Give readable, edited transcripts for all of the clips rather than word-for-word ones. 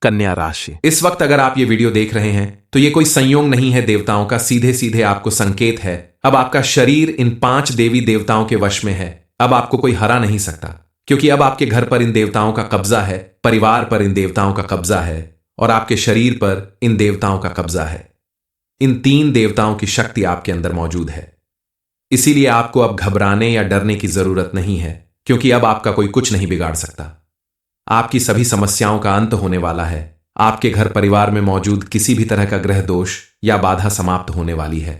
कन्या राशि। इस वक्त अगर आप ये वीडियो देख रहे हैं तो ये कोई संयोग नहीं है देवताओं का, सीधे सीधे आपको संकेत है। अब आपका शरीर इन 5 देवी देवताओं के वश में है। अब आपको कोई हरा नहीं सकता, क्योंकि अब आपके घर पर इन देवताओं का कब्जा है, परिवार पर इन देवताओं का कब्जा है और आपके शरीर पर इन देवताओं का कब्जा है। इन 3 देवताओं की शक्ति आपके अंदर मौजूद है। इसीलिए आपको अब घबराने या डरने की जरूरत नहीं है, क्योंकि अब आपका कोई कुछ नहीं बिगाड़ सकता। आपकी सभी समस्याओं का अंत होने वाला है। आपके घर परिवार में मौजूद किसी भी तरह का ग्रह दोष या बाधा समाप्त होने वाली है।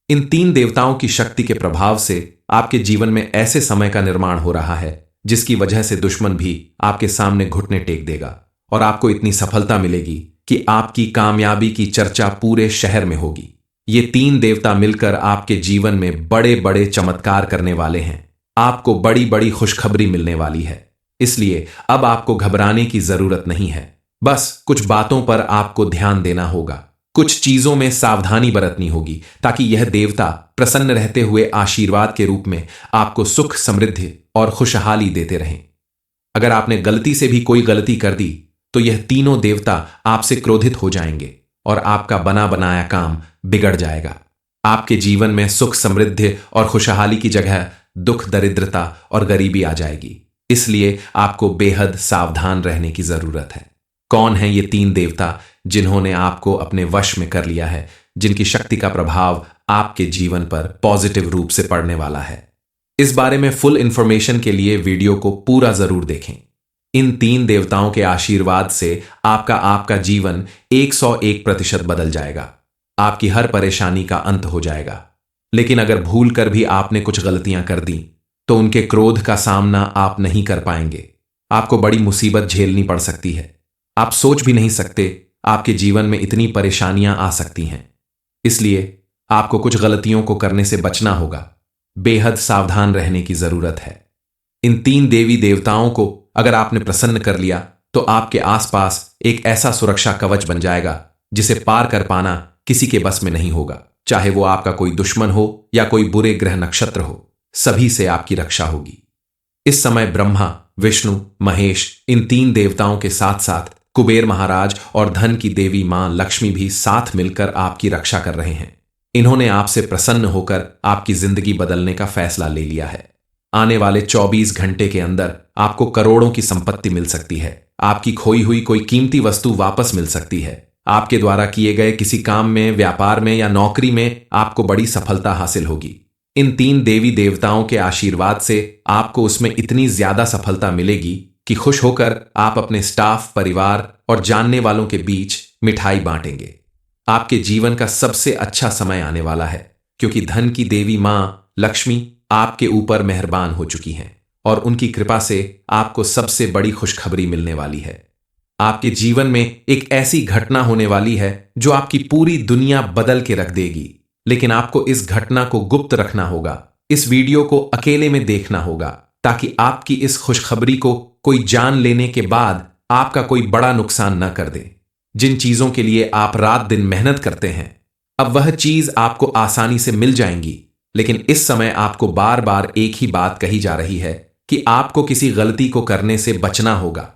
इन 3 देवताओं की शक्ति के प्रभाव से आपके जीवन में ऐसे समय का निर्माण हो रहा है जिसकी वजह से दुश्मन भी आपके सामने घुटने टेक देगा और आपको इतनी सफलता मिलेगी कि आपकी कामयाबी की चर्चा पूरे शहर में होगी। ये 3 देवता मिलकर आपके जीवन में बड़े बड़े चमत्कार करने वाले हैं। आपको बड़ी बड़ी खुशखबरी मिलने वाली है। इसलिए अब आपको घबराने की जरूरत नहीं है। बस कुछ बातों पर आपको ध्यान देना होगा, कुछ चीजों में सावधानी बरतनी होगी, ताकि यह देवता प्रसन्न रहते हुए आशीर्वाद के रूप में आपको सुख, समृद्धि और खुशहाली देते रहें। अगर आपने गलती से भी कोई गलती कर दी तो यह तीनों देवता आपसे क्रोधित हो जाएंगे और आपका बना बनाया काम बिगड़ जाएगा। आपके जीवन में सुख, समृद्धि और खुशहाली की जगह दुख, दरिद्रता और गरीबी आ जाएगी। इसलिए आपको बेहद सावधान रहने की जरूरत है। कौन है ये 3 देवता जिन्होंने आपको अपने वश में कर लिया है, जिनकी शक्ति का प्रभाव आपके जीवन पर पॉजिटिव रूप से पड़ने वाला है? इस बारे में फुल इंफॉर्मेशन के लिए वीडियो को पूरा जरूर देखें। इन 3 देवताओं के आशीर्वाद से आपका जीवन 101% बदल जाएगा। आपकी हर परेशानी का अंत हो जाएगा। लेकिन अगर भूल कर भी आपने कुछ गलतियां कर दी तो उनके क्रोध का सामना आप नहीं कर पाएंगे। आपको बड़ी मुसीबत झेलनी पड़ सकती है। आप सोच भी नहीं सकते आपके जीवन में इतनी परेशानियां आ सकती हैं। इसलिए आपको कुछ गलतियों को करने से बचना होगा। बेहद सावधान रहने की जरूरत है। इन 3 देवी देवताओं को अगर आपने प्रसन्न कर लिया तो आपके आसपास एक ऐसा सुरक्षा कवच बन जाएगा जिसे पार कर पाना किसी के बस में नहीं होगा। चाहे वो आपका कोई दुश्मन हो या कोई बुरे ग्रह नक्षत्र हो, सभी से आपकी रक्षा होगी। इस समय ब्रह्मा, विष्णु, महेश, इन 3 देवताओं के साथ साथ कुबेर महाराज और धन की देवी मां लक्ष्मी भी साथ मिलकर आपकी रक्षा कर रहे हैं। इन्होंने आपसे प्रसन्न होकर आपकी जिंदगी बदलने का फैसला ले लिया है। आने वाले 24 घंटे के अंदर आपको करोड़ों की संपत्ति मिल सकती है। आपकी खोई हुई कोई कीमती वस्तु वापस मिल सकती है। आपके द्वारा किए गए किसी काम में, व्यापार में या नौकरी में आपको बड़ी सफलता हासिल होगी। इन 3 देवी देवताओं के आशीर्वाद से आपको उसमें इतनी ज्यादा सफलता मिलेगी कि खुश होकर आप अपने स्टाफ, परिवार और जानने वालों के बीच मिठाई बांटेंगे। आपके जीवन का सबसे अच्छा समय आने वाला है, क्योंकि धन की देवी मां लक्ष्मी आपके ऊपर मेहरबान हो चुकी हैं और उनकी कृपा से आपको सबसे बड़ी खुशखबरी मिलने वाली है। आपके जीवन में एक ऐसी घटना होने वाली है जो आपकी पूरी दुनिया बदल के रख देगी। लेकिन आपको इस घटना को गुप्त रखना होगा। इस वीडियो को अकेले में देखना होगा, ताकि आपकी इस खुशखबरी को कोई जान लेने के बाद आपका कोई बड़ा नुकसान न कर दे। जिन चीजों के लिए आप रात दिन मेहनत करते हैं, अब वह चीज आपको आसानी से मिल जाएंगी। लेकिन इस समय आपको बार बार एक ही बात कही जा रही है कि आपको किसी गलती को करने से बचना होगा।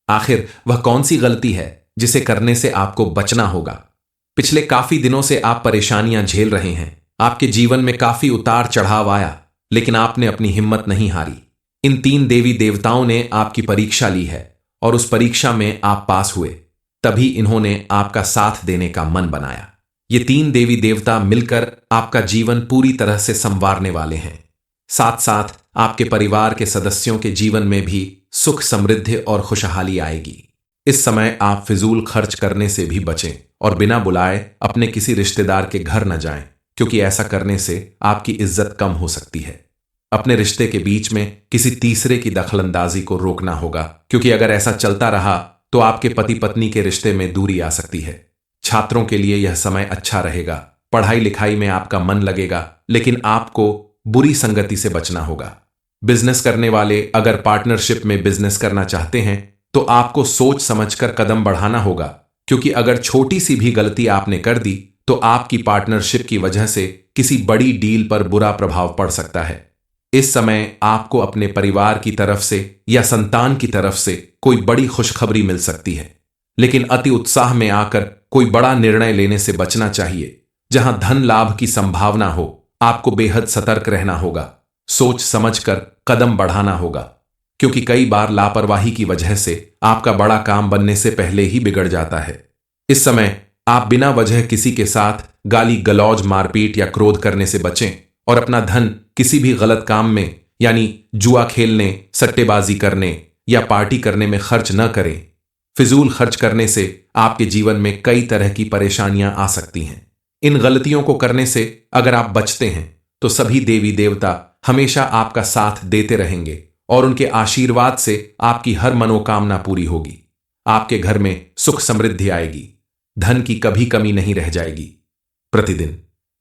आखिर वह कौन सी गलती है जिसे करने से आपको बचना होगा? पिछले काफी दिनों से आप परेशानियां झेल रहे हैं। आपके जीवन में काफी उतार चढ़ाव आया, लेकिन आपने अपनी हिम्मत नहीं हारी। इन 3 देवी देवताओं ने आपकी परीक्षा ली है और उस परीक्षा में आप पास हुए। तभी इन्होंने आपका साथ देने का मन बनाया। ये 3 देवी देवता मिलकर आपका जीवन पूरी तरह से संवारने वाले हैं। साथ साथ आपके परिवार के सदस्यों के जीवन में भी सुख, समृद्धि और खुशहाली आएगी। इस समय आप फिजूल खर्च करने से भी बचें और बिना बुलाए अपने किसी रिश्तेदार के घर न जाएं, क्योंकि ऐसा करने से आपकी इज्जत कम हो सकती है। अपने रिश्ते के बीच में किसी तीसरे की दखलंदाजी को रोकना होगा, क्योंकि अगर ऐसा चलता रहा तो आपके पति पत्नी के रिश्ते में दूरी आ सकती है। छात्रों के लिए यह समय अच्छा रहेगा। पढ़ाई लिखाई में आपका मन लगेगा, लेकिन आपको बुरी संगति से बचना होगा। बिजनेस करने वाले अगर पार्टनरशिप में बिजनेस करना चाहते हैं तो आपको सोच समझकर कदम बढ़ाना होगा, क्योंकि अगर छोटी सी भी गलती आपने कर दी तो आपकी पार्टनरशिप की वजह से किसी बड़ी डील पर बुरा प्रभाव पड़ सकता है। इस समय आपको अपने परिवार की तरफ से या संतान की तरफ से कोई बड़ी खुशखबरी मिल सकती है। लेकिन अति उत्साह में आकर कोई बड़ा निर्णय लेने से बचना चाहिए। जहां धन लाभ की संभावना हो, आपको बेहद सतर्क रहना होगा। सोच समझकर कदम बढ़ाना होगा, क्योंकि कई बार लापरवाही की वजह से आपका बड़ा काम बनने से पहले ही बिगड़ जाता है। इस समय आप बिना वजह किसी के साथ गाली गलौज, मारपीट या क्रोध करने से बचें और अपना धन किसी भी गलत काम में, यानी जुआ खेलने, सट्टेबाजी करने या पार्टी करने में खर्च न करें। फिजूल खर्च करने से आपके जीवन में कई तरह की परेशानियां आ सकती हैं। इन गलतियों को करने से अगर आप बचते हैं तो सभी देवी देवता हमेशा आपका साथ देते रहेंगे और उनके आशीर्वाद से आपकी हर मनोकामना पूरी होगी। आपके घर में सुख समृद्धि आएगी, धन की कभी कमी नहीं रह जाएगी। प्रतिदिन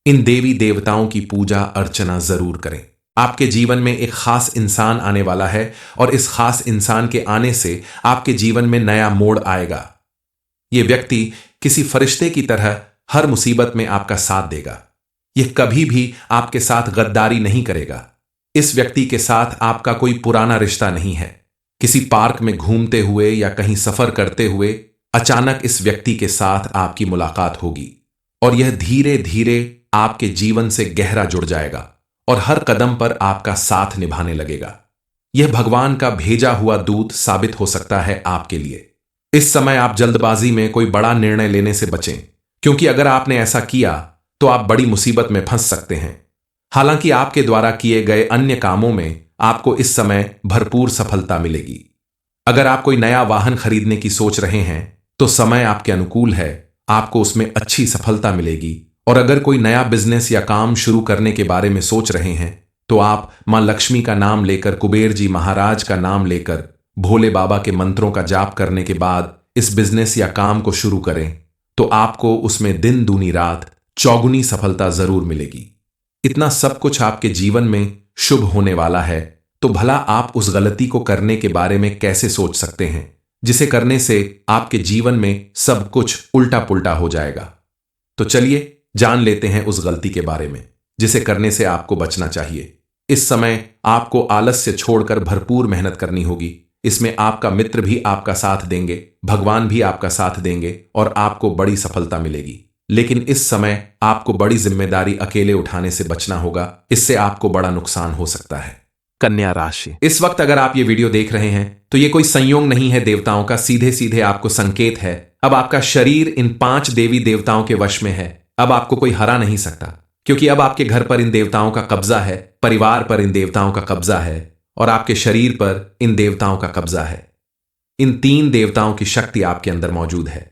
इन देवी देवताओं की पूजा अर्चना जरूर करें। आपके जीवन में एक खास इंसान आने वाला है और इस खास इंसान के आने से आपके जीवन में नया मोड़ आएगा। यह व्यक्ति किसी फरिश्ते की तरह हर मुसीबत में आपका साथ देगा। यह कभी भी आपके साथ गद्दारी नहीं करेगा। इस व्यक्ति के साथ आपका कोई पुराना रिश्ता नहीं है। किसी पार्क में घूमते हुए या कहीं सफर करते हुए अचानक इस व्यक्ति के साथ आपकी मुलाकात होगी और यह धीरे धीरे आपके जीवन से गहरा जुड़ जाएगा और हर कदम पर आपका साथ निभाने लगेगा। यह भगवान का भेजा हुआ दूत साबित हो सकता है आपके लिए। इस समय आप जल्दबाजी में कोई बड़ा निर्णय लेने से बचें, क्योंकि अगर आपने ऐसा किया तो आप बड़ी मुसीबत में फंस सकते हैं। हालांकि आपके द्वारा किए गए अन्य कामों में आपको इस समय भरपूर सफलता मिलेगी। अगर आप कोई नया वाहन खरीदने की सोच रहे हैं तो समय आपके अनुकूल है, आपको उसमें अच्छी सफलता मिलेगी। और अगर कोई नया बिजनेस या काम शुरू करने के बारे में सोच रहे हैं तो आप मां लक्ष्मी का नाम लेकर, कुबेर जी महाराज का नाम लेकर, भोले बाबा के मंत्रों का जाप करने के बाद इस बिजनेस या काम को शुरू करें तो आपको उसमें दिन दूनी रात चौगुनी सफलता जरूर मिलेगी। इतना सब कुछ आपके जीवन में शुभ होने वाला है तो भला आप उस गलती को करने के बारे में कैसे सोच सकते हैं जिसे करने से आपके जीवन में सब कुछ उल्टा पुल्टा हो जाएगा। तो चलिए जान लेते हैं उस गलती के बारे में जिसे करने से आपको बचना चाहिए। इस समय आपको आलस्य छोड़कर भरपूर मेहनत करनी होगी। इसमें आपका मित्र भी आपका साथ देंगे, भगवान भी आपका साथ देंगे और आपको बड़ी सफलता मिलेगी। लेकिन इस समय आपको बड़ी जिम्मेदारी अकेले उठाने से बचना होगा, इससे आपको बड़ा नुकसान हो सकता है। कन्या राशि, इस वक्त अगर आप ये वीडियो देख रहे हैं तो ये कोई संयोग नहीं है देवताओं का, सीधे सीधे आपको संकेत है। अब आपका शरीर इन 5 देवी देवताओं के वश में है। अब आपको कोई हरा नहीं सकता, क्योंकि अब आपके घर पर इन देवताओं का कब्जा है, परिवार पर इन देवताओं का कब्जा है और आपके शरीर पर इन देवताओं का कब्जा है। इन 3 देवताओं की शक्ति आपके अंदर मौजूद है।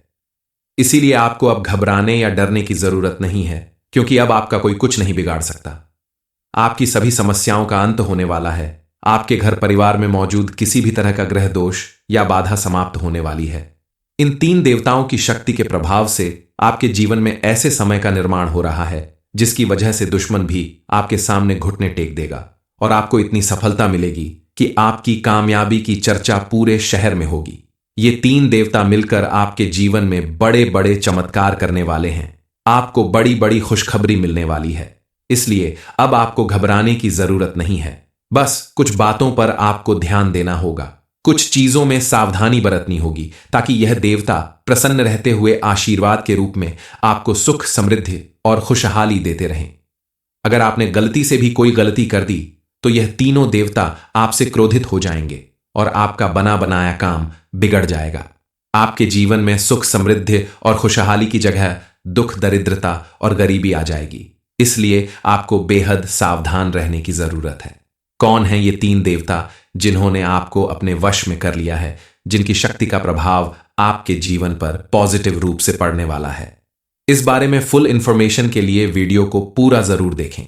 इसीलिए आपको अब घबराने या डरने की जरूरत नहीं है, क्योंकि अब आपका कोई कुछ नहीं बिगाड़ सकता। आपकी सभी समस्याओं का अंत होने वाला है। आपके घर परिवार में मौजूद किसी भी तरह का ग्रह दोष या बाधा समाप्त होने वाली है। इन 3 देवताओं की शक्ति के प्रभाव से आपके जीवन में ऐसे समय का निर्माण हो रहा है जिसकी वजह से दुश्मन भी आपके सामने घुटने टेक देगा और आपको इतनी सफलता मिलेगी कि आपकी कामयाबी की चर्चा पूरे शहर में होगी। ये 3 देवता मिलकर आपके जीवन में बड़े बड़े चमत्कार करने वाले हैं। आपको बड़ी बड़ी खुशखबरी मिलने वाली है। इसलिए अब आपको घबराने की जरूरत नहीं है। बस कुछ बातों पर आपको ध्यान देना होगा, कुछ चीजों में सावधानी बरतनी होगी ताकि यह देवता प्रसन्न रहते हुए आशीर्वाद के रूप में आपको सुख, समृद्धि और खुशहाली देते रहें। अगर आपने गलती से भी कोई गलती कर दी तो यह तीनों देवता आपसे क्रोधित हो जाएंगे और आपका बना बनाया काम बिगड़ जाएगा। आपके जीवन में सुख, समृद्धि और खुशहाली की जगह दुख, दरिद्रता और गरीबी आ जाएगी। इसलिए आपको बेहद सावधान रहने की जरूरत है। कौन है ये 3 देवता जिन्होंने आपको अपने वश में कर लिया है, जिनकी शक्ति का प्रभाव आपके जीवन पर पॉजिटिव रूप से पड़ने वाला है? इस बारे में फुल इंफॉर्मेशन के लिए वीडियो को पूरा जरूर देखें।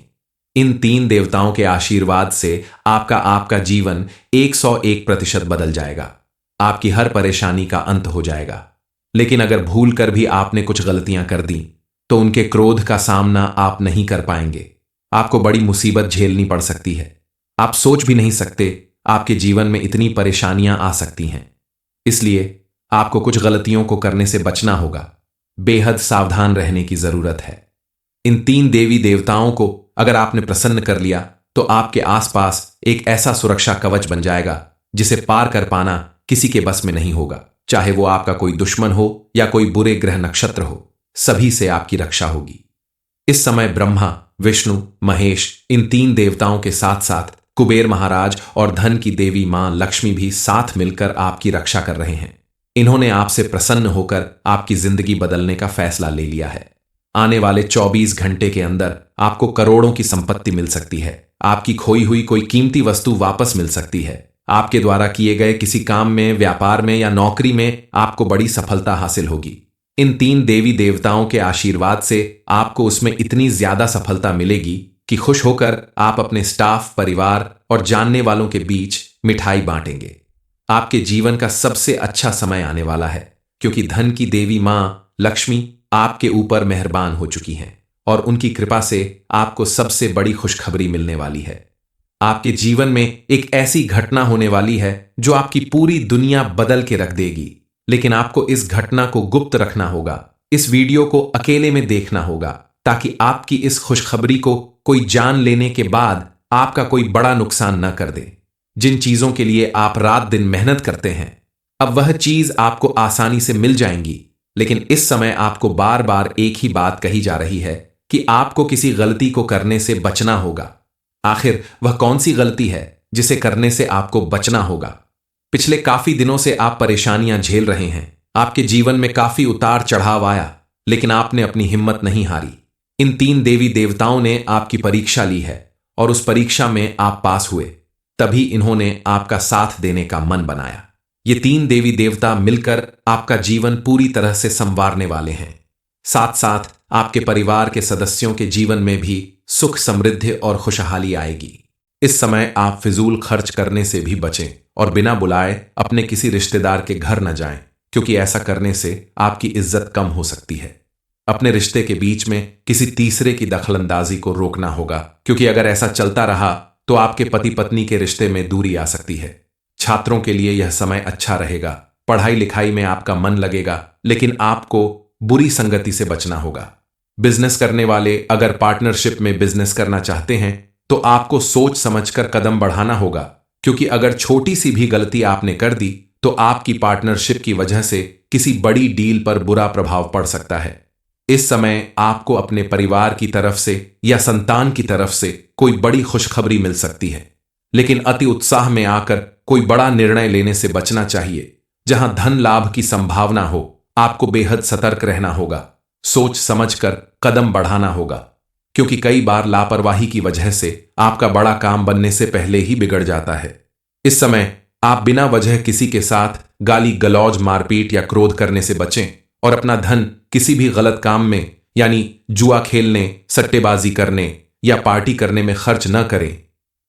इन 3 देवताओं के आशीर्वाद से आपका जीवन 101% बदल जाएगा। आपकी हर परेशानी का अंत हो जाएगा। लेकिन अगर भूल कर भी आपने कुछ गलतियां कर दी तो उनके क्रोध का सामना आप नहीं कर पाएंगे। आपको बड़ी मुसीबत झेलनी पड़ सकती है। आप सोच भी नहीं सकते आपके जीवन में इतनी परेशानियां आ सकती हैं। इसलिए आपको कुछ गलतियों को करने से बचना होगा। बेहद सावधान रहने की जरूरत है। इन 3 देवी देवताओं को अगर आपने प्रसन्न कर लिया तो आपके आसपास एक ऐसा सुरक्षा कवच बन जाएगा जिसे पार कर पाना किसी के बस में नहीं होगा। चाहे वो आपका कोई दुश्मन हो या कोई बुरे ग्रह नक्षत्र हो, सभी से आपकी रक्षा होगी। इस समय ब्रह्मा, विष्णु, महेश, इन तीन देवताओं के साथ साथ कुबेर महाराज और धन की देवी मां लक्ष्मी भी साथ मिलकर आपकी रक्षा कर रहे हैं। इन्होंने आपसे प्रसन्न होकर आपकी जिंदगी बदलने का फैसला ले लिया है। आने वाले 24 घंटे के अंदर आपको करोड़ों की संपत्ति मिल सकती है। आपकी खोई हुई कोई कीमती वस्तु वापस मिल सकती है। आपके द्वारा किए गए किसी काम में, व्यापार में या नौकरी में आपको बड़ी सफलता हासिल होगी। इन तीन देवी देवताओं के आशीर्वाद से आपको उसमें इतनी ज्यादा सफलता मिलेगी कि खुश होकर आप अपने स्टाफ, परिवार और जानने वालों के बीच मिठाई बांटेंगे। आपके जीवन का सबसे अच्छा समय आने वाला है, क्योंकि धन की देवी मां लक्ष्मी आपके ऊपर मेहरबान हो चुकी हैं और उनकी कृपा से आपको सबसे बड़ी खुशखबरी मिलने वाली है। आपके जीवन में एक ऐसी घटना होने वाली है जो आपकी पूरी दुनिया बदल के रख देगी, लेकिन आपको इस घटना को गुप्त रखना होगा। इस वीडियो को अकेले में देखना होगा ताकि आपकी इस खुशखबरी को कोई जान लेने के बाद आपका कोई बड़ा नुकसान न कर दे। जिन चीजों के लिए आप रात दिन मेहनत करते हैं, अब वह चीज आपको आसानी से मिल जाएंगी, लेकिन इस समय आपको बार बार एक ही बात कही जा रही है कि आपको किसी गलती को करने से बचना होगा। आखिर वह कौन सी गलती है जिसे करने से आपको बचना होगा? पिछले काफी दिनों से आप परेशानियां झेल रहे हैं। आपके जीवन में काफी उतार चढ़ाव आया, लेकिन आपने अपनी हिम्मत नहीं हारी। इन तीन देवी देवताओं ने आपकी परीक्षा ली है और उस परीक्षा में आप पास हुए, तभी इन्होंने आपका साथ देने का मन बनाया। ये तीन देवी देवता मिलकर आपका जीवन पूरी तरह से संवारने वाले हैं। साथ साथ आपके परिवार के सदस्यों के जीवन में भी सुख, समृद्धि और खुशहाली आएगी। इस समय आप फिजूल खर्च करने से भी बचें और बिना बुलाए अपने किसी रिश्तेदार के घर न जाएं, क्योंकि ऐसा करने से आपकी इज्जत कम हो सकती है। अपने रिश्ते के बीच में किसी तीसरे की दखलंदाजी को रोकना होगा, क्योंकि अगर ऐसा चलता रहा तो आपके पति पत्नी के रिश्ते में दूरी आ सकती है। छात्रों के लिए यह समय अच्छा रहेगा। पढ़ाई लिखाई में आपका मन लगेगा, लेकिन आपको बुरी संगति से बचना होगा। बिजनेस करने वाले अगर पार्टनरशिप में बिजनेस करना चाहते हैं तो आपको सोच समझकर कदम बढ़ाना होगा, क्योंकि अगर छोटी सी भी गलती आपने कर दी तो आपकी पार्टनरशिप की वजह से किसी बड़ी डील पर बुरा प्रभाव पड़ सकता है। इस समय आपको अपने परिवार की तरफ से या संतान की तरफ से कोई बड़ी खुशखबरी मिल सकती है, लेकिन अति उत्साह में आकर कोई बड़ा निर्णय लेने से बचना चाहिए। जहां धन लाभ की संभावना हो, आपको बेहद सतर्क रहना होगा। सोच समझकर कदम बढ़ाना होगा, क्योंकि कई बार लापरवाही की वजह से आपका बड़ा काम बनने से पहले ही बिगड़ जाता है। इस समय आप बिना वजह किसी के साथ गाली गलौज, मारपीट या क्रोध करने से बचें और अपना धन किसी भी गलत काम में, यानी जुआ खेलने, सट्टेबाजी करने या पार्टी करने में खर्च न करें।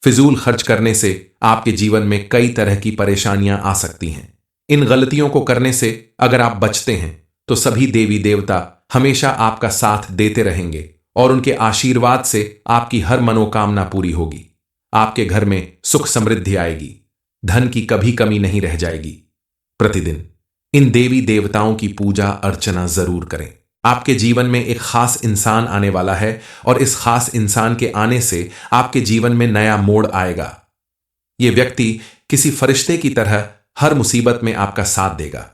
फिजूल खर्च करने से आपके जीवन में कई तरह की परेशानियां आ सकती हैं। इन गलतियों को करने से अगर आप बचते हैं तो सभी देवी देवता हमेशा आपका साथ देते रहेंगे और उनके आशीर्वाद से आपकी हर मनोकामना पूरी होगी। आपके घर में सुख समृद्धि आएगी, धन की कभी कमी नहीं रह जाएगी। प्रतिदिन इन देवी देवताओं की पूजा अर्चना जरूर करें। आपके जीवन में एक खास इंसान आने वाला है और इस खास इंसान के आने से आपके जीवन में नया मोड़ आएगा। यह व्यक्ति किसी फरिश्ते की तरह हर मुसीबत में आपका साथ देगा।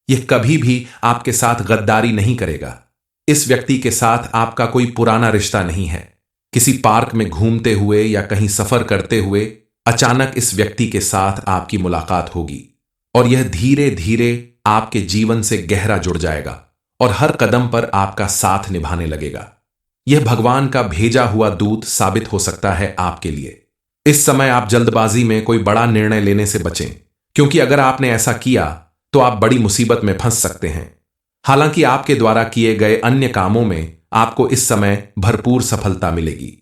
यह कभी भी आपके साथ गद्दारी नहीं करेगा। इस व्यक्ति के साथ आपका कोई पुराना रिश्ता नहीं है। किसी पार्क में घूमते हुए या कहीं सफर करते हुए अचानक इस व्यक्ति के साथ आपकी मुलाकात होगी और यह धीरे धीरे आपके जीवन से गहरा जुड़ जाएगा और हर कदम पर आपका साथ निभाने लगेगा। यह भगवान का भेजा हुआ दूत साबित हो सकता है आपके लिए। इस समय आप जल्दबाजी में कोई बड़ा निर्णय लेने से बचें, क्योंकि अगर आपने ऐसा किया तो आप बड़ी मुसीबत में फंस सकते हैं। हालांकि आपके द्वारा किए गए अन्य कामों में आपको इस समय भरपूर सफलता मिलेगी।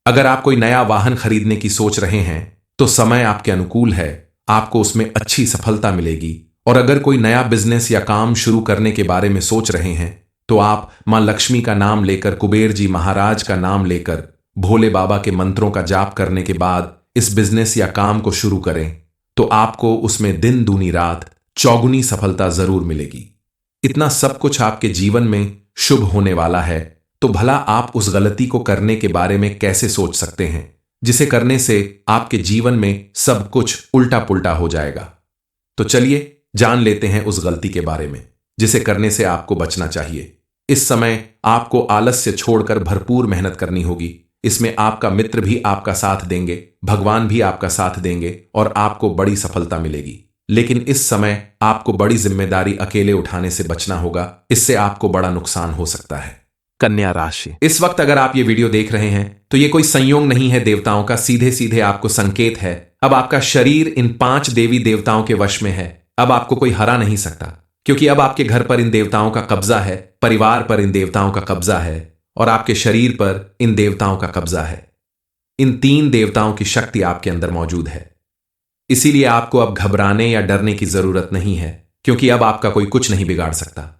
अगर आप कोई नया वाहन खरीदने की सोच रहे हैं तो समय आपके अनुकूल है, आपको उसमें अच्छी सफलता मिलेगी। और अगर कोई नया बिजनेस या काम शुरू करने के बारे में सोच रहे हैं तो आप मां लक्ष्मी का नाम लेकर, कुबेर जी महाराज का नाम लेकर, भोले बाबा के मंत्रों का जाप करने के बाद इस बिजनेस या काम को शुरू करें तो आपको उसमें दिन दूनी रात चौगुनी सफलता जरूर मिलेगी। इतना सब कुछ आपके जीवन में शुभ होने वाला है, तो भला आप उस गलती को करने के बारे में कैसे सोच सकते हैं जिसे करने से आपके जीवन में सब कुछ उल्टा पुल्टा हो जाएगा। तो चलिए जान लेते हैं उस गलती के बारे में जिसे करने से आपको बचना चाहिए। इस समय आपको आलस्य छोड़कर भरपूर मेहनत करनी होगी। इसमें आपका मित्र भी आपका साथ देंगे, भगवान भी आपका साथ देंगे और आपको बड़ी सफलता मिलेगी। लेकिन इस समय आपको बड़ी जिम्मेदारी अकेले उठाने से बचना होगा, इससे आपको बड़ा नुकसान हो सकता है। कन्या राशि, इस वक्त अगर आप ये वीडियो देख रहे हैं तो ये कोई संयोग नहीं है देवताओं का, सीधे सीधे आपको संकेत है। अब आपका शरीर इन 5 देवी देवताओं के वश में है। अब आपको कोई हरा नहीं सकता, क्योंकि अब आपके घर पर इन देवताओं का कब्जा है, परिवार पर इन देवताओं का कब्जा है और आपके शरीर पर इन देवताओं का कब्जा है। इन 3 देवताओं की शक्ति आपके अंदर मौजूद है। इसीलिए आपको अब घबराने या डरने की जरूरत नहीं है, क्योंकि अब आपका कोई कुछ नहीं बिगाड़ सकता।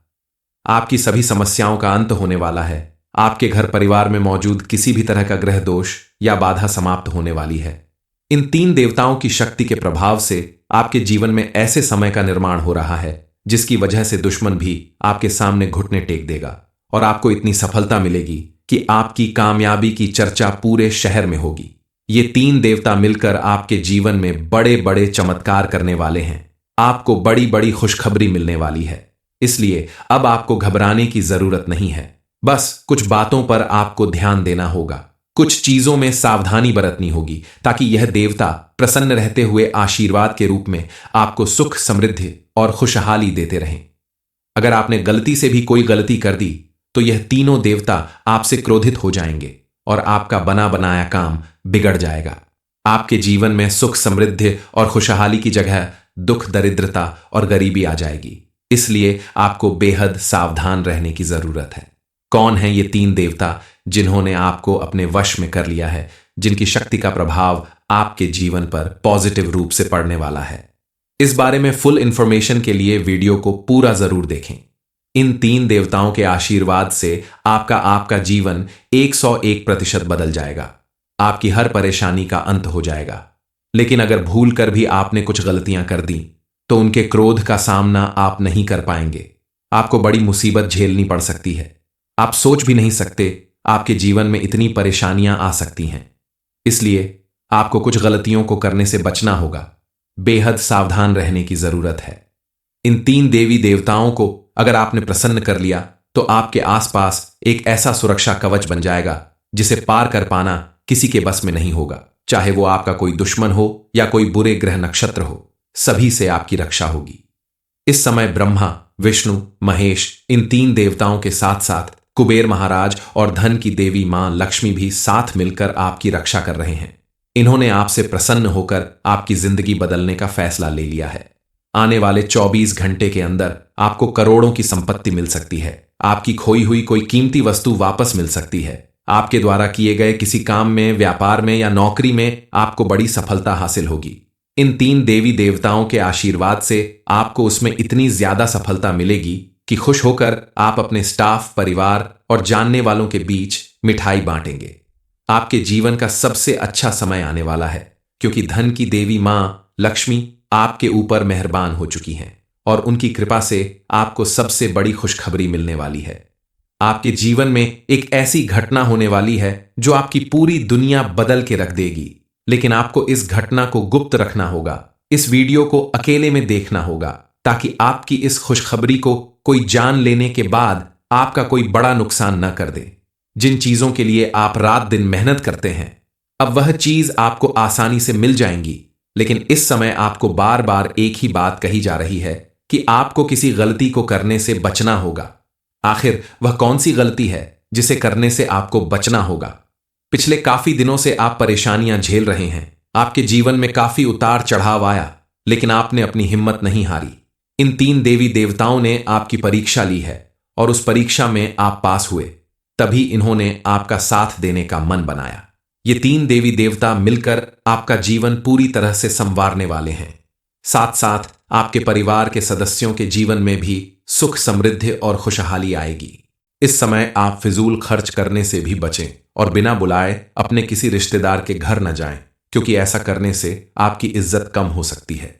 आपकी सभी समस्याओं का अंत होने वाला है। आपके घर परिवार में मौजूद किसी भी तरह का ग्रह दोष या बाधा समाप्त होने वाली है। इन 3 देवताओं की शक्ति के प्रभाव से आपके जीवन में ऐसे समय का निर्माण हो रहा है जिसकी वजह से दुश्मन भी आपके सामने घुटने टेक देगा और आपको इतनी सफलता मिलेगी कि आपकी कामयाबी की चर्चा पूरे शहर में होगी। ये 3 देवता मिलकर आपके जीवन में बड़े बड़े चमत्कार करने वाले हैं। आपको बड़ी बड़ी खुशखबरी मिलने वाली है। इसलिए अब आपको घबराने की जरूरत नहीं है। बस कुछ बातों पर आपको ध्यान देना होगा, कुछ चीजों में सावधानी बरतनी होगी ताकि यह देवता प्रसन्न रहते हुए आशीर्वाद के रूप में आपको सुख, समृद्धि और खुशहाली देते रहें। अगर आपने गलती से भी कोई गलती कर दी तो यह तीनों देवता आपसे क्रोधित हो जाएंगे और आपका बना बनाया काम बिगड़ जाएगा। आपके जीवन में सुख, समृद्धि और खुशहाली की जगह दुख, दरिद्रता और गरीबी आ जाएगी। इसलिए आपको बेहद सावधान रहने की जरूरत है। कौन है ये 3 देवता जिन्होंने आपको अपने वश में कर लिया है, जिनकी शक्ति का प्रभाव आपके जीवन पर पॉजिटिव रूप से पड़ने वाला है? इस बारे में फुल इंफॉर्मेशन के लिए वीडियो को पूरा जरूर देखें। इन 3 देवताओं के आशीर्वाद से आपका जीवन 101% बदल जाएगा। आपकी हर परेशानी का अंत हो जाएगा। लेकिन अगर भूल कर भी आपने कुछ गलतियां कर दी तो उनके क्रोध का सामना आप नहीं कर पाएंगे। आपको बड़ी मुसीबत झेलनी पड़ सकती है। आप सोच भी नहीं सकते आपके जीवन में इतनी परेशानियां आ सकती हैं। इसलिए आपको कुछ गलतियों को करने से बचना होगा। बेहद सावधान रहने की जरूरत है। इन 3 देवी देवताओं को अगर आपने प्रसन्न कर लिया तो आपके आसपास एक ऐसा सुरक्षा कवच बन जाएगा जिसे पार कर पाना किसी के बस में नहीं होगा। चाहे वो आपका कोई दुश्मन हो या कोई बुरे ग्रह नक्षत्र हो, सभी से आपकी रक्षा होगी। इस समय ब्रह्मा, विष्णु, महेश, इन 3 देवताओं के साथ साथ कुबेर महाराज और धन की देवी मां लक्ष्मी भी साथ मिलकर आपकी रक्षा कर रहे हैं। इन्होंने आपसे प्रसन्न होकर आपकी जिंदगी बदलने का फैसला ले लिया है। आने वाले 24 घंटे के अंदर आपको करोड़ों की संपत्ति मिल सकती है। आपकी खोई हुई कोई कीमती वस्तु वापस मिल सकती है। आपके द्वारा किए गए किसी काम में, व्यापार में या नौकरी में आपको बड़ी सफलता हासिल होगी। इन 3 देवी देवताओं के आशीर्वाद से आपको उसमें इतनी ज्यादा सफलता मिलेगी कि खुश होकर आप अपने स्टाफ, परिवार और जानने वालों के बीच मिठाई बांटेंगे। आपके जीवन का सबसे अच्छा समय आने वाला है, क्योंकि धन की देवी मां लक्ष्मी आपके ऊपर मेहरबान हो चुकी हैं और उनकी कृपा से आपको सबसे बड़ी खुशखबरी मिलने वाली है। आपके जीवन में एक ऐसी घटना होने वाली है जो आपकी पूरी दुनिया बदल के रख देगी। लेकिन आपको इस घटना को गुप्त रखना होगा। इस वीडियो को अकेले में देखना होगा ताकि आपकी इस खुशखबरी को कोई जान लेने के बाद आपका कोई बड़ा नुकसान न कर दे। जिन चीजों के लिए आप रात दिन मेहनत करते हैं, अब वह चीज आपको आसानी से मिल जाएंगी। लेकिन इस समय आपको बार बार एक ही बात कही जा रही है कि आपको किसी गलती को करने से बचना होगा। आखिर वह कौन सी गलती है जिसे करने से आपको बचना होगा? पिछले काफी दिनों से आप परेशानियां झेल रहे हैं। आपके जीवन में काफी उतार चढ़ाव आया, लेकिन आपने अपनी हिम्मत नहीं हारी। इन 3 देवी देवताओं ने आपकी परीक्षा ली है और उस परीक्षा में आप पास हुए। तभी इन्होंने आपका साथ देने का मन बनाया। ये 3 देवी देवता मिलकर आपका जीवन पूरी तरह से संवारने वाले हैं। साथ साथ आपके परिवार के सदस्यों के जीवन में भी सुख, समृद्धि और खुशहाली आएगी। इस समय आप फिजूल खर्च करने से भी बचें और बिना बुलाए अपने किसी रिश्तेदार के घर न जाएं, क्योंकि ऐसा करने से आपकी इज्जत कम हो सकती है।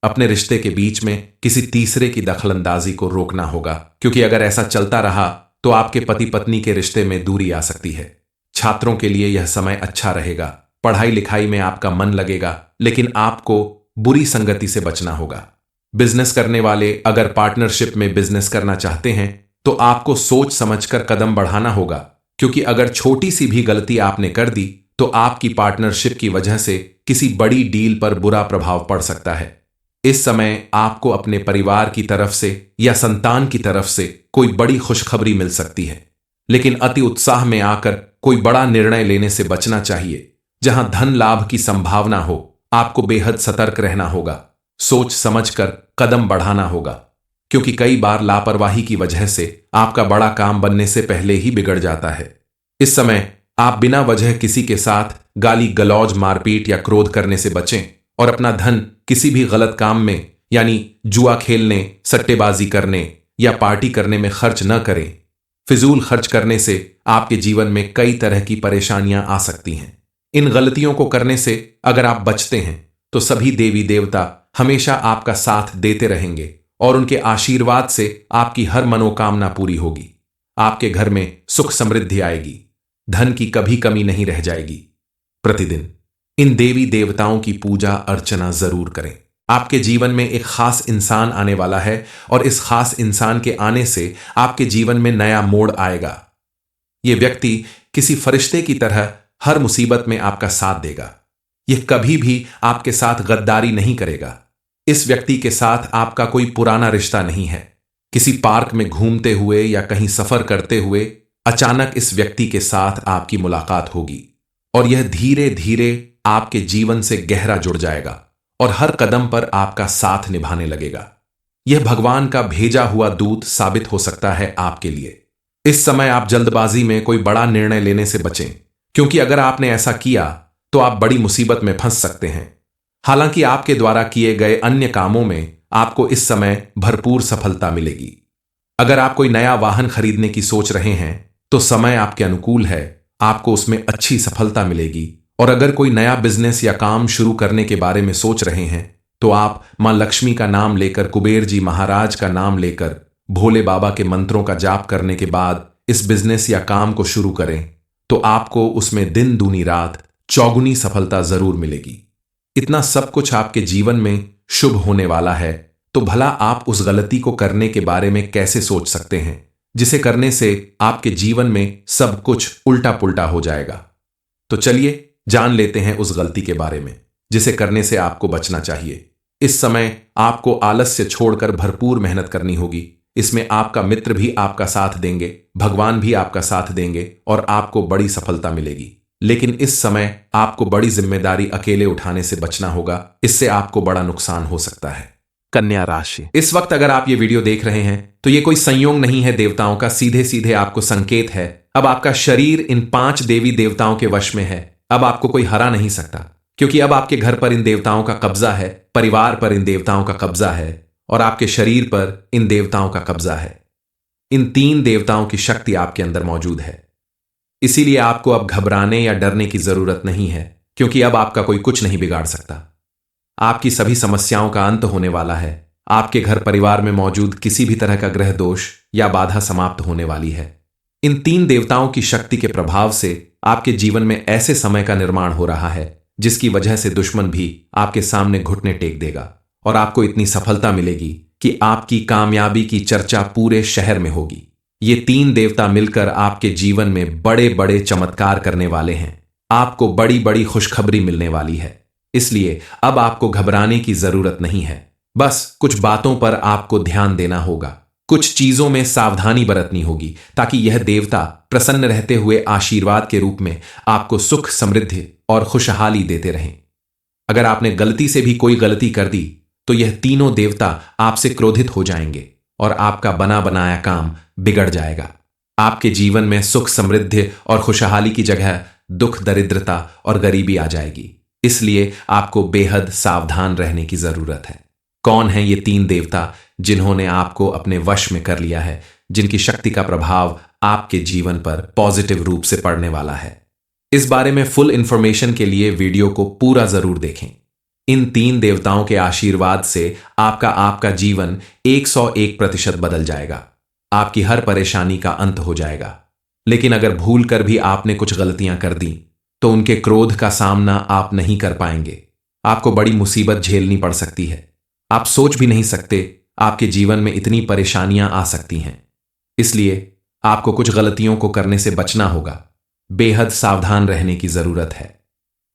अपने रिश्ते के बीच में किसी तीसरे की दखलंदाजी को रोकना होगा, क्योंकि अगर ऐसा चलता रहा तो आपके पति पत्नी के रिश्ते में दूरी आ सकती है। छात्रों के लिए यह समय अच्छा रहेगा। पढ़ाई लिखाई में आपका मन लगेगा, लेकिन आपको बुरी संगति से बचना होगा। बिजनेस करने वाले अगर पार्टनरशिप में बिजनेस करना चाहते हैं तो आपको सोच समझकर कदम बढ़ाना होगा, क्योंकि अगर छोटी सी भी गलती आपने कर दी तो आपकी पार्टनरशिप की वजह से किसी बड़ी डील पर बुरा प्रभाव पड़ सकता है। इस समय आपको अपने परिवार की तरफ से या संतान की तरफ से कोई बड़ी खुशखबरी मिल सकती है, लेकिन अति उत्साह में आकर कोई बड़ा निर्णय लेने से बचना चाहिए। जहां धन लाभ की संभावना हो, आपको बेहद सतर्क रहना होगा, सोच समझकर कदम बढ़ाना होगा, क्योंकि कई बार लापरवाही की वजह से आपका बड़ा काम बनने से पहले ही बिगड़ जाता है। इस समय आप बिना वजह किसी के साथ गाली गलौज, मारपीट या क्रोध करने से बचें और अपना धन किसी भी गलत काम में यानी जुआ खेलने, सट्टेबाजी करने या पार्टी करने में खर्च न करें। फिजूल खर्च करने से आपके जीवन में कई तरह की परेशानियां आ सकती हैं। इन गलतियों को करने से अगर आप बचते हैं तो सभी देवी देवता हमेशा आपका साथ देते रहेंगे और उनके आशीर्वाद से आपकी हर मनोकामना पूरी होगी। आपके घर में सुख समृद्धि आएगी, धन की कभी कमी नहीं रह जाएगी। प्रतिदिन इन देवी देवताओं की पूजा अर्चना जरूर करें। आपके जीवन में एक खास इंसान आने वाला है और इस खास इंसान के आने से आपके जीवन में नया मोड़ आएगा। यह व्यक्ति किसी फरिश्ते की तरह हर मुसीबत में आपका साथ देगा। यह कभी भी आपके साथ गद्दारी नहीं करेगा। इस व्यक्ति के साथ आपका कोई पुराना रिश्ता नहीं है। किसी पार्क में घूमते हुए या कहीं सफर करते हुए अचानक इस व्यक्ति के साथ आपकी मुलाकात होगी और यह धीरे धीरे आपके जीवन से गहरा जुड़ जाएगा और हर कदम पर आपका साथ निभाने लगेगा। यह भगवान का भेजा हुआ दूत साबित हो सकता है आपके लिए। इस समय आप जल्दबाजी में कोई बड़ा निर्णय लेने से बचें, क्योंकि अगर आपने ऐसा किया तो आप बड़ी मुसीबत में फंस सकते हैं। हालांकि आपके द्वारा किए गए अन्य कामों में आपको इस समय भरपूर सफलता मिलेगी। अगर आप कोई नया वाहन खरीदने की सोच रहे हैं तो समय आपके अनुकूल है, आपको उसमें अच्छी सफलता मिलेगी। और अगर कोई नया बिजनेस या काम शुरू करने के बारे में सोच रहे हैं तो आप मां लक्ष्मी का नाम लेकर, कुबेर जी महाराज का नाम लेकर, भोले बाबा के मंत्रों का जाप करने के बाद इस बिजनेस या काम को शुरू करें तो आपको उसमें दिन दूनी रात चौगुनी सफलता जरूर मिलेगी। इतना सब कुछ आपके जीवन में शुभ होने वाला है, तो भला आप उस गलती को करने के बारे में कैसे सोच सकते हैं जिसे करने से आपके जीवन में सब कुछ उल्टा पुल्टा हो जाएगा। तो चलिए जान लेते हैं उस गलती के बारे में जिसे करने से आपको बचना चाहिए। इस समय आपको आलस्य छोड़कर भरपूर मेहनत करनी होगी। इसमें आपका मित्र भी आपका साथ देंगे, भगवान भी आपका साथ देंगे और आपको बड़ी सफलता मिलेगी। लेकिन इस समय आपको बड़ी जिम्मेदारी अकेले उठाने से बचना होगा, इससे आपको बड़ा नुकसान हो सकता है। कन्या राशि, इस वक्त अगर आप ये वीडियो देख रहे हैं तो ये कोई संयोग नहीं है देवताओं का, सीधे सीधे आपको संकेत है। अब आपका शरीर इन 5 देवी देवताओं के वश में है। अब आपको कोई हरा नहीं सकता, क्योंकि अब आपके घर पर इन देवताओं का कब्जा है, परिवार पर इन देवताओं का कब्जा है और आपके शरीर पर इन देवताओं का कब्जा है। इन 3 देवताओं की शक्ति आपके अंदर मौजूद है। इसीलिए आपको अब घबराने या डरने की जरूरत नहीं है, क्योंकि अब आपका कोई कुछ नहीं बिगाड़ सकता। आपकी सभी समस्याओं का अंत होने वाला है। आपके घर परिवार में मौजूद किसी भी तरह का ग्रह दोष या बाधा समाप्त होने वाली है। इन 3 देवताओं की शक्ति के प्रभाव से आपके जीवन में ऐसे समय का निर्माण हो रहा है जिसकी वजह से दुश्मन भी आपके सामने घुटने टेक देगा और आपको इतनी सफलता मिलेगी कि आपकी कामयाबी की चर्चा पूरे शहर में होगी। ये 3 देवता मिलकर आपके जीवन में बड़े बड़े चमत्कार करने वाले हैं। आपको बड़ी बड़ी खुशखबरी मिलने वाली है, इसलिए अब आपको घबराने की जरूरत नहीं है। बस कुछ बातों पर आपको ध्यान देना होगा, कुछ चीजों में सावधानी बरतनी होगी ताकि यह देवता प्रसन्न रहते हुए आशीर्वाद के रूप में आपको सुख, समृद्धि और खुशहाली देते रहें। अगर आपने गलती से भी कोई गलती कर दी तो यह तीनों देवता आपसे क्रोधित हो जाएंगे और आपका बना बनाया काम बिगड़ जाएगा। आपके जीवन में सुख, समृद्धि और खुशहाली की जगह दुख, दरिद्रता और गरीबी आ जाएगी। इसलिए आपको बेहद सावधान रहने की जरूरत है। कौन है ये 3 देवता जिन्होंने आपको अपने वश में कर लिया है, जिनकी शक्ति का प्रभाव आपके जीवन पर पॉजिटिव रूप से पड़ने वाला है? इस बारे में फुल इंफॉर्मेशन के लिए वीडियो को पूरा जरूर देखें। इन 3 देवताओं के आशीर्वाद से आपका जीवन 101% बदल जाएगा। आपकी हर परेशानी का अंत हो जाएगा। लेकिन अगर भूल कर भी आपने कुछ गलतियां कर दी तो उनके क्रोध का सामना आप नहीं कर पाएंगे। आपको बड़ी मुसीबत झेलनी पड़ सकती है। आप सोच भी नहीं सकते आपके जीवन में इतनी परेशानियां आ सकती हैं। इसलिए आपको कुछ गलतियों को करने से बचना होगा। बेहद सावधान रहने की जरूरत है।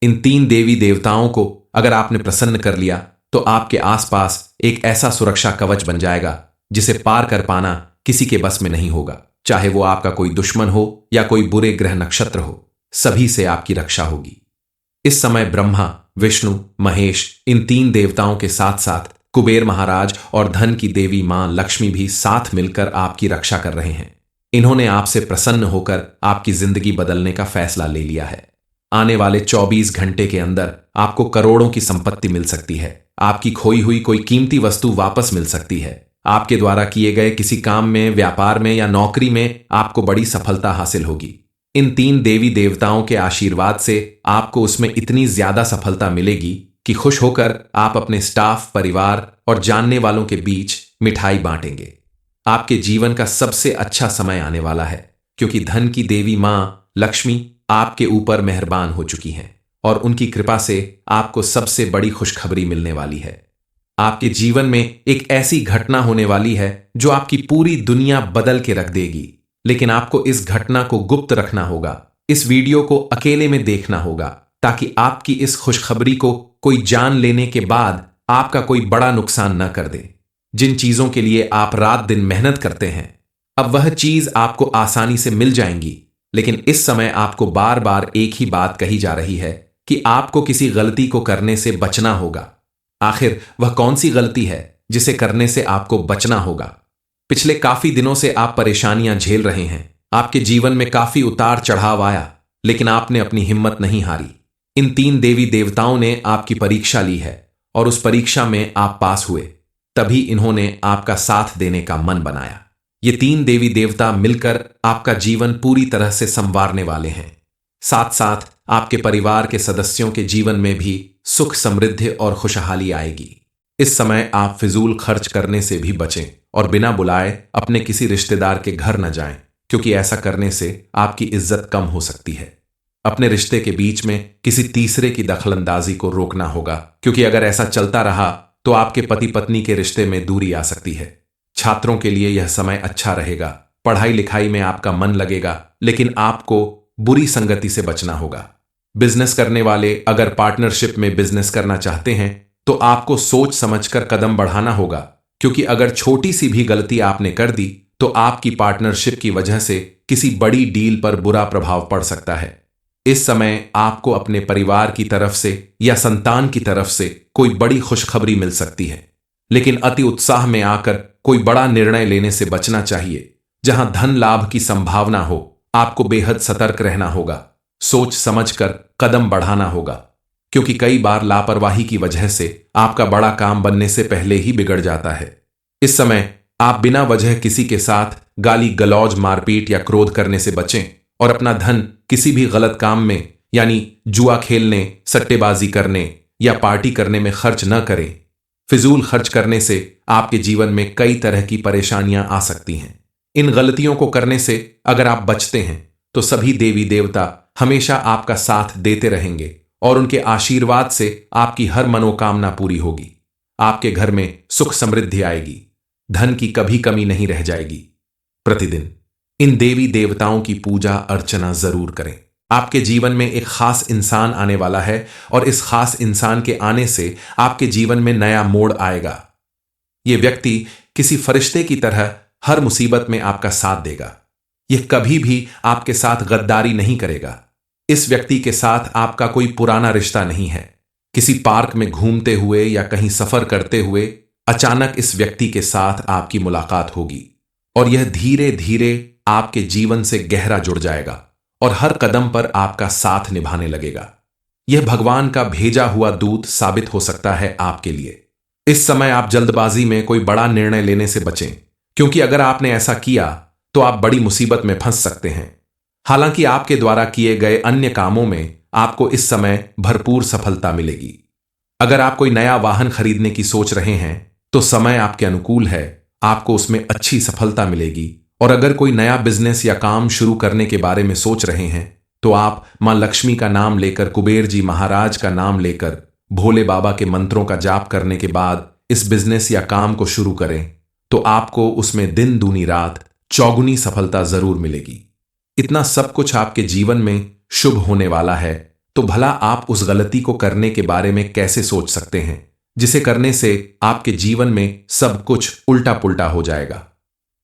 इन 3 देवी देवताओं को अगर आपने प्रसन्न कर लिया तो आपके आसपास एक ऐसा सुरक्षा कवच बन जाएगा जिसे पार कर पाना किसी के बस में नहीं होगा। चाहे वो आपका कोई दुश्मन हो या कोई बुरे ग्रह नक्षत्र हो, सभी से आपकी रक्षा होगी। इस समय ब्रह्मा, विष्णु, महेश, इन 3 देवताओं के साथ साथ कुबेर महाराज और धन की देवी मां लक्ष्मी भी साथ मिलकर आपकी रक्षा कर रहे हैं। इन्होंने आपसे प्रसन्न होकर आपकी जिंदगी बदलने का फैसला ले लिया है। आने वाले 24 घंटे के अंदर आपको करोड़ों की संपत्ति मिल सकती है। आपकी खोई हुई कोई कीमती वस्तु वापस मिल सकती है। आपके द्वारा किए गए किसी काम में, व्यापार में या नौकरी में आपको बड़ी सफलता हासिल होगी। इन 3 देवी देवताओं के आशीर्वाद से आपको उसमें इतनी ज्यादा सफलता मिलेगी कि खुश होकर आप अपने स्टाफ, परिवार और जानने वालों के बीच मिठाई बांटेंगे। आपके जीवन का सबसे अच्छा समय आने वाला है, क्योंकि धन की देवी मां लक्ष्मी आपके ऊपर मेहरबान हो चुकी हैं और उनकी कृपा से आपको सबसे बड़ी खुशखबरी मिलने वाली है। आपके जीवन में एक ऐसी घटना होने वाली है जो आपकी पूरी दुनिया बदल के रख देगी, लेकिन आपको इस घटना को गुप्त रखना होगा। इस वीडियो को अकेले में देखना होगा ताकि आपकी इस खुशखबरी को कोई जान लेने के बाद आपका कोई बड़ा नुकसान न कर दे। जिन चीजों के लिए आप रात दिन मेहनत करते हैं, अब वह चीज आपको आसानी से मिल जाएंगी, लेकिन इस समय आपको बार बार एक ही बात कही जा रही है कि आपको किसी गलती को करने से बचना होगा। आखिर वह कौन सी गलती है जिसे करने से आपको बचना होगा? पिछले काफी दिनों से आप परेशानियां झेल रहे हैं। आपके जीवन में काफी उतार चढ़ाव आया, लेकिन आपने अपनी हिम्मत नहीं हारी। इन 3 देवी देवताओं ने आपकी परीक्षा ली है और उस परीक्षा में आप पास हुए, तभी इन्होंने आपका साथ देने का मन बनाया। ये 3 देवी देवता मिलकर आपका जीवन पूरी तरह से संवारने वाले हैं। साथ साथ आपके परिवार के सदस्यों के जीवन में भी सुख, समृद्धि और खुशहाली आएगी। इस समय आप फिजूल खर्च करने से भी बचें और बिना बुलाए अपने किसी रिश्तेदार के घर न जाएं, क्योंकि ऐसा करने से आपकी इज्जत कम हो सकती है। अपने रिश्ते के बीच में किसी तीसरे की दखलंदाजी को रोकना होगा, क्योंकि अगर ऐसा चलता रहा तो आपके पति पत्नी के रिश्ते में दूरी आ सकती है। छात्रों के लिए यह समय अच्छा रहेगा। पढ़ाई लिखाई में आपका मन लगेगा, लेकिन आपको बुरी संगति से बचना होगा। बिजनेस करने वाले अगर पार्टनरशिप में बिजनेस करना चाहते हैं तो आपको सोच समझकर कदम बढ़ाना होगा, क्योंकि अगर छोटी सी भी गलती आपने कर दी तो आपकी पार्टनरशिप की वजह से किसी बड़ी डील पर बुरा प्रभाव पड़ सकता है। इस समय आपको अपने परिवार की तरफ से या संतान की तरफ से कोई बड़ी खुशखबरी मिल सकती है, लेकिन अति उत्साह में आकर कोई बड़ा निर्णय लेने से बचना चाहिए। जहां धन लाभ की संभावना हो, आपको बेहद सतर्क रहना होगा। सोच समझकर कदम बढ़ाना होगा, क्योंकि कई बार लापरवाही की वजह से आपका बड़ा काम बनने से पहले ही बिगड़ जाता है। इस समय आप बिना वजह किसी के साथ गाली गलौज, मारपीट या क्रोध करने से बचें और अपना धन किसी भी गलत काम में, यानी जुआ खेलने, सट्टेबाजी करने या पार्टी करने में खर्च न करें। फिजूल खर्च करने से आपके जीवन में कई तरह की परेशानियां आ सकती हैं। इन गलतियों को करने से अगर आप बचते हैं तो सभी देवी देवता हमेशा आपका साथ देते रहेंगे और उनके आशीर्वाद से आपकी हर मनोकामना पूरी होगी। आपके घर में सुख समृद्धि आएगी, धन की कभी कमी नहीं रह जाएगी। प्रतिदिन इन देवी देवताओं की पूजा अर्चना जरूर करें। आपके जीवन में एक खास इंसान आने वाला है और इस खास इंसान के आने से आपके जीवन में नया मोड़ आएगा। यह व्यक्ति किसी फरिश्ते की तरह हर मुसीबत में आपका साथ देगा। यह कभी भी आपके साथ गद्दारी नहीं करेगा। इस व्यक्ति के साथ आपका कोई पुराना रिश्ता नहीं है। किसी पार्क में घूमते हुए या कहीं सफर करते हुए अचानक इस व्यक्ति के साथ आपकी मुलाकात होगी और यह धीरे धीरे आपके जीवन से गहरा जुड़ जाएगा और हर कदम पर आपका साथ निभाने लगेगा। यह भगवान का भेजा हुआ दूत साबित हो सकता है आपके लिए। इस समय आप जल्दबाजी में कोई बड़ा निर्णय लेने से बचें, क्योंकि अगर आपने ऐसा किया तो आप बड़ी मुसीबत में फंस सकते हैं। हालांकि आपके द्वारा किए गए अन्य कामों में आपको इस समय भरपूर सफलता मिलेगी। अगर आप कोई नया वाहन खरीदने की सोच रहे हैं तो समय आपके अनुकूल है, आपको उसमें अच्छी सफलता मिलेगी। और अगर कोई नया बिजनेस या काम शुरू करने के बारे में सोच रहे हैं तो आप मां लक्ष्मी का नाम लेकर, कुबेर जी महाराज का नाम लेकर, भोले बाबा के मंत्रों का जाप करने के बाद इस बिजनेस या काम को शुरू करें तो आपको उसमें दिन दूनी रात चौगुनी सफलता जरूर मिलेगी। इतना सब कुछ आपके जीवन में शुभ होने वाला है, तो भला आप उस गलती को करने के बारे में कैसे सोच सकते हैं जिसे करने से आपके जीवन में सब कुछ उल्टा पुल्टा हो जाएगा।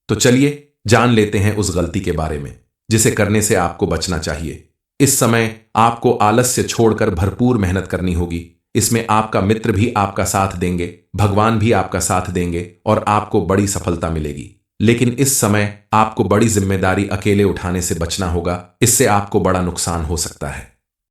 तो चलिए जान लेते हैं उस गलती के बारे में जिसे करने से आपको बचना चाहिए। इस समय आपको आलस्य छोड़कर भरपूर मेहनत करनी होगी। इसमें आपका मित्र भी आपका साथ देंगे, भगवान भी आपका साथ देंगे और आपको बड़ी सफलता मिलेगी। लेकिन इस समय आपको बड़ी जिम्मेदारी अकेले उठाने से बचना होगा, इससे आपको बड़ा नुकसान हो सकता है।